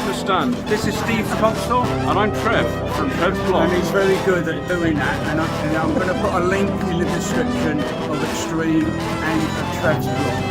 understand. This is Steve's console, and I'm Trev from Trev's blog. And he's very good at doing that. And I'm going to put a link in the description of Extreme and of Trev's blog.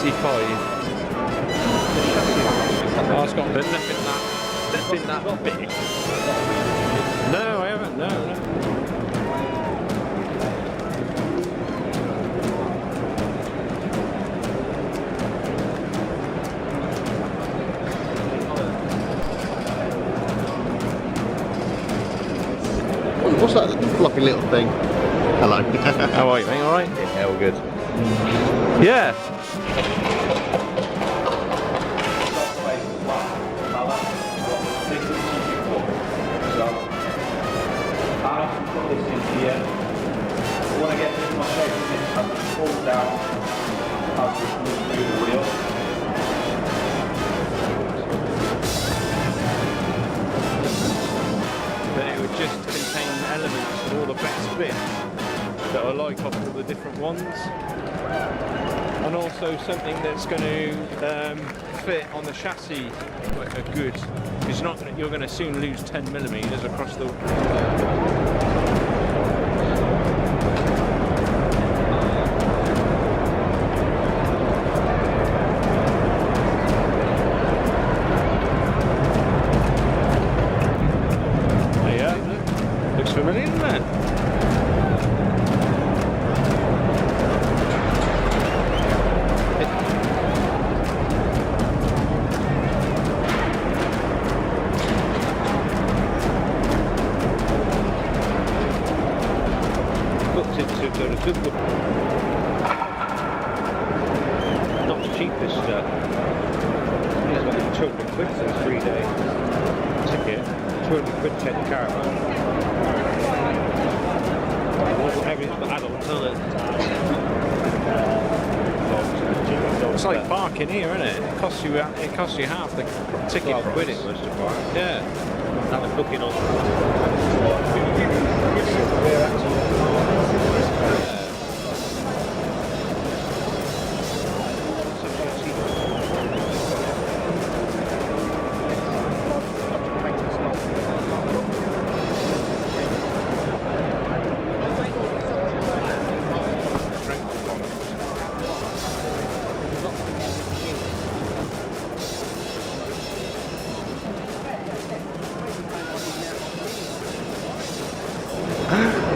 NEC 5. Oh, it's got nothing that big. No, I haven't. No. What's that floppy little thing? Hello. How are you, mate? All right? Yeah, all good. Yeah. But it would just contain elements of all the best bits that I like off all the different ones, and also something that's going to fit on the chassis a good, because you're going to soon lose 10mm across the. Looks familiar, doesn't it? Looked into a good look. Not the cheapest. It's like 200 quid for a 3-day ticket. 200 quid to take the caravan. Everything's for adults, isn't it? It's like parking here, isn't it? It costs you half the ticket. 12 quid it was to park. Yeah. That was booking on.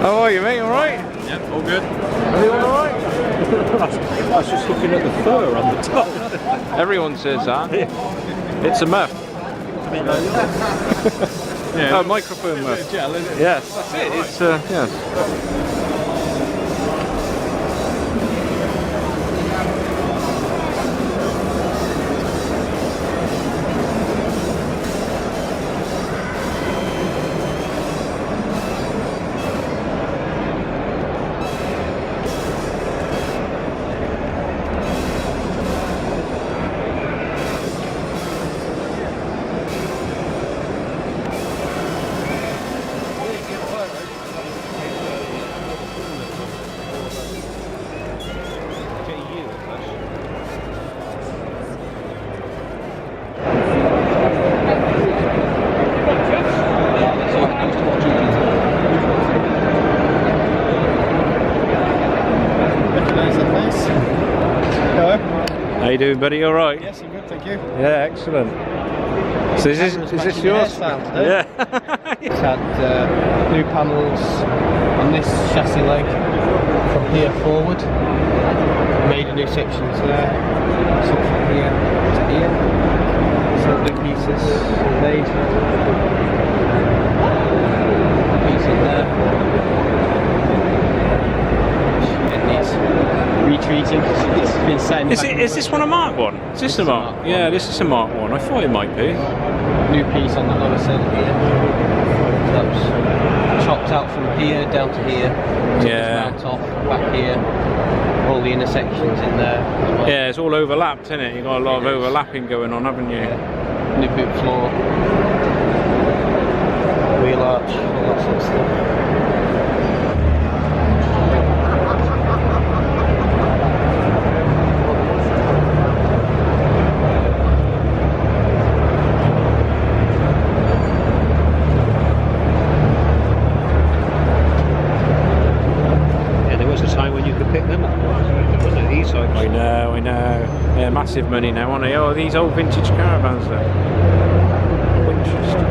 How are you, mate? All right? Yeah, all good. Are you all right? I was just looking at the fur on the top. Everyone says that. It's a muff. Yeah. Oh, microphone muff. Gel, isn't it? Yes, that's it. It's yes. How you doing, buddy? All right? Yes, I'm good, thank you. Yeah, excellent. So is this yours? Yeah. It's had new panels on this chassis leg from here forward. Made a new sections there. Some from here to here. Some new pieces made. Piece in there. It needs retreating. It's been set. Is this one a Mark 1? Is this a Mark? Yeah, this is a Mark 1. I thought it might be. New piece on the lower centre here. That was chopped out from here down to here. Took Yeah. this mount off, back here. All the intersections in there as well. Yeah, it's all overlapped, isn't it? You've got a lot of overlapping going on, haven't you? Yeah. New boot floor. Wheel arch, all that sort of stuff. I know. Yeah, massive money now, aren't they? Oh, these old vintage caravans there. Winchester.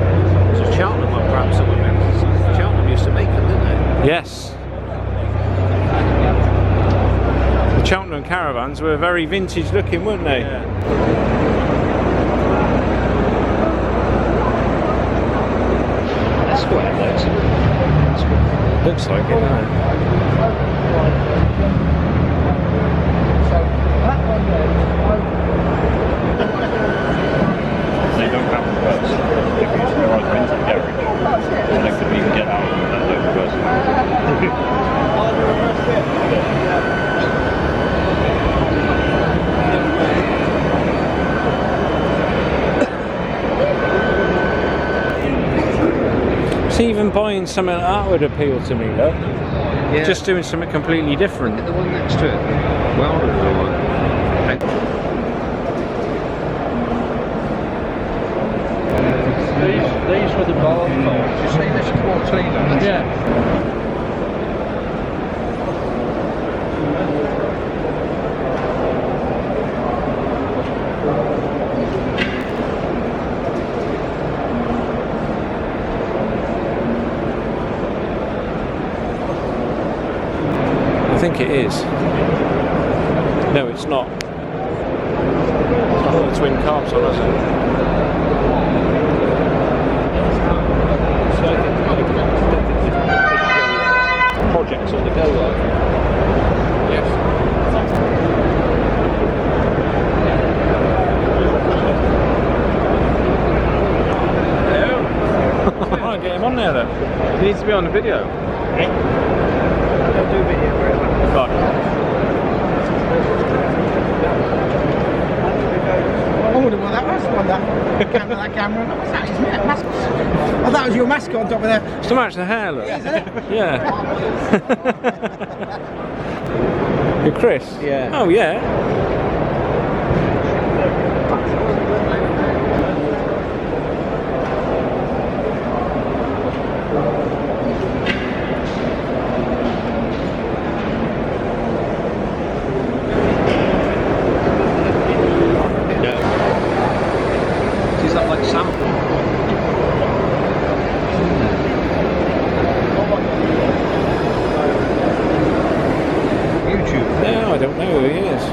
So Cheltenham one perhaps some of them. Cheltenham used to make them, didn't they? Yes. The Cheltenham caravans were very vintage looking, weren't they? Yeah. That's square, those. Looks like it, doesn't it? They don't have the first. If you used to ride into the garage, and they couldn't even get out of that load See, even buying something like that would appeal to me, though. Yeah. Just doing something completely different. The one next to it. Well, these were the bar cars. You see this Quartina? Yeah. I think it is. No, it's not. It's not the twin carbs on, is it? Projects on the go line. Yes. Hello. I'll get him on there then. He needs to be on the video. Don't do video very well. Right. I wonder what that was on that camera. What's that? His mascot. Oh, that was your mascot on top of there. Just to match the hair, look. Yeah. You're Chris? Yeah. Oh, yeah. Is that like sample? YouTube. No, I don't know who he is.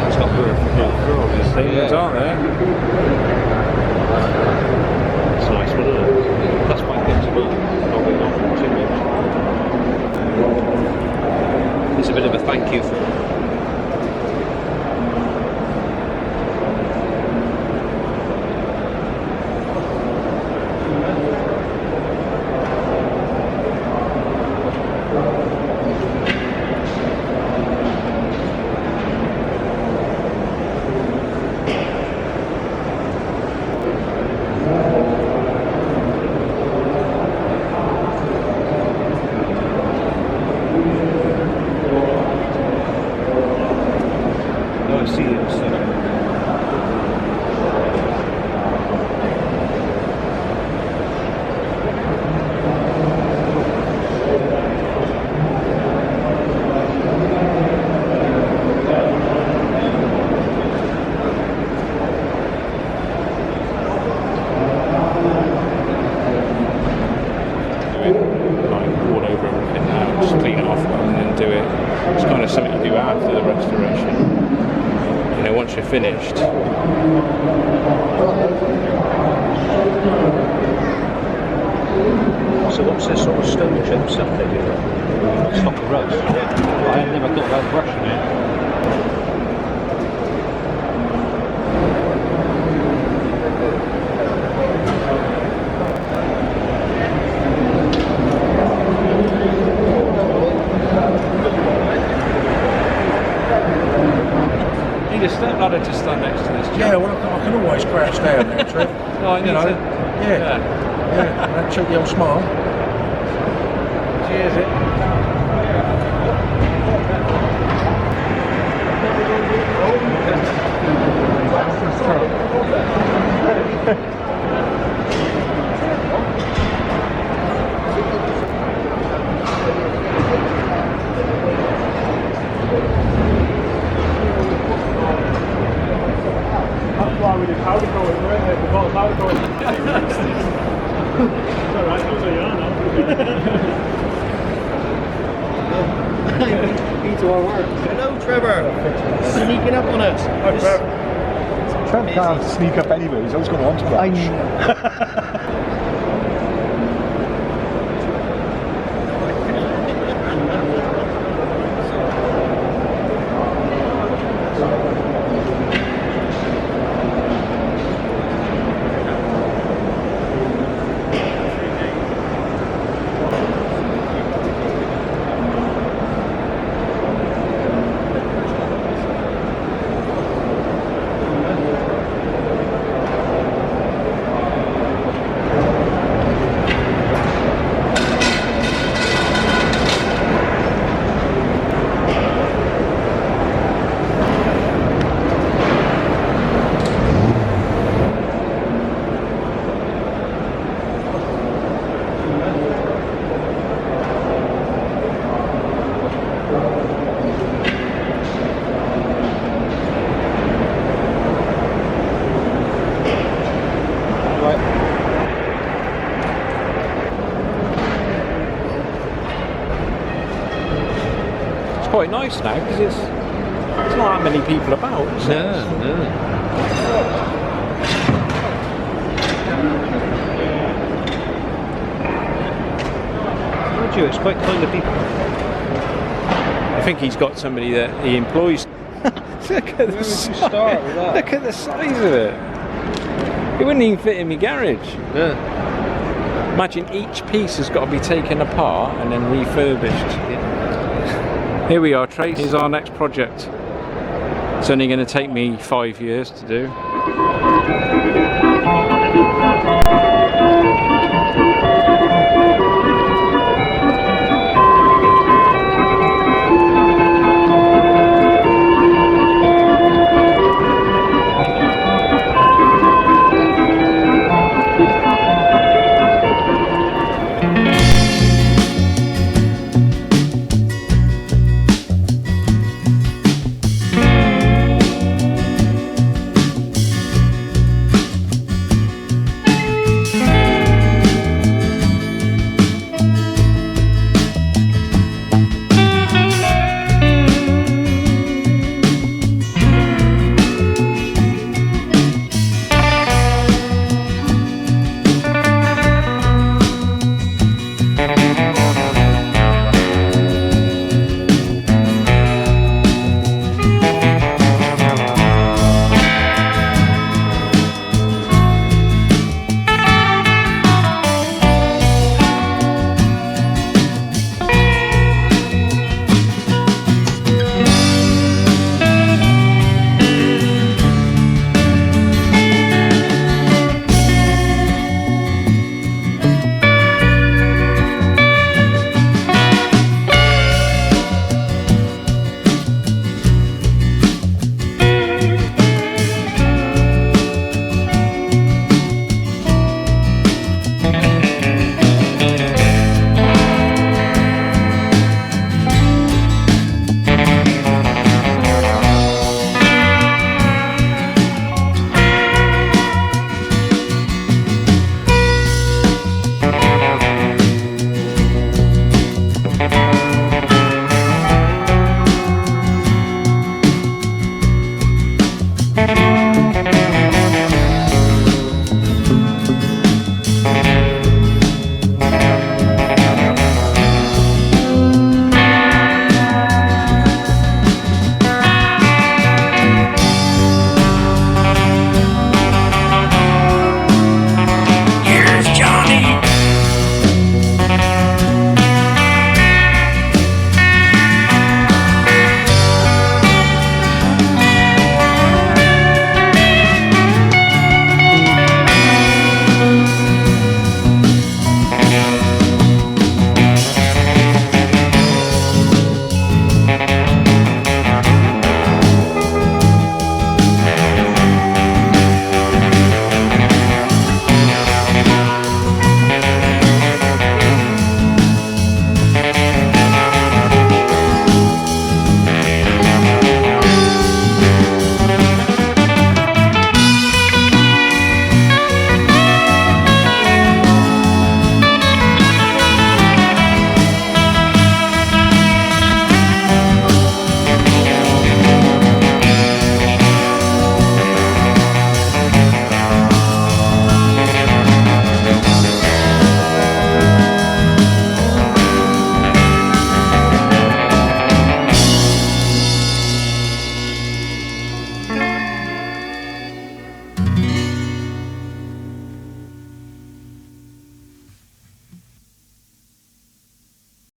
It's got There's things, aren't there? It's nice, isn't it? That's quite good to me. Not being off too much. It's a bit of a thank you for all over everything now, just clean it off and then do it. It's kind of something you do after the restoration. You know, once you're finished. So what's this sort of stone chip stuff they do? Stock of roast? Yeah. I had never thought about brushing it. like to stand next to this chap? Yeah, well, I can always crouch down there, Trev. No, I need you know, to. yeah, that cheeky old smile. Cheers, it. Hello, Trevor. Sneaking up on us. Hi, Trev. Trev can't sneak up anyway, he's always going on to crash. Quite nice now because it's not that many people about. It's quite kind of people. I think he's got somebody that he employs. Look at the size. Look at the size of it. It wouldn't even fit in my garage. Yeah. Imagine each piece has got to be taken apart and then refurbished. Here we are, Trace. Here's our next project. It's only going to take me 5 years to do.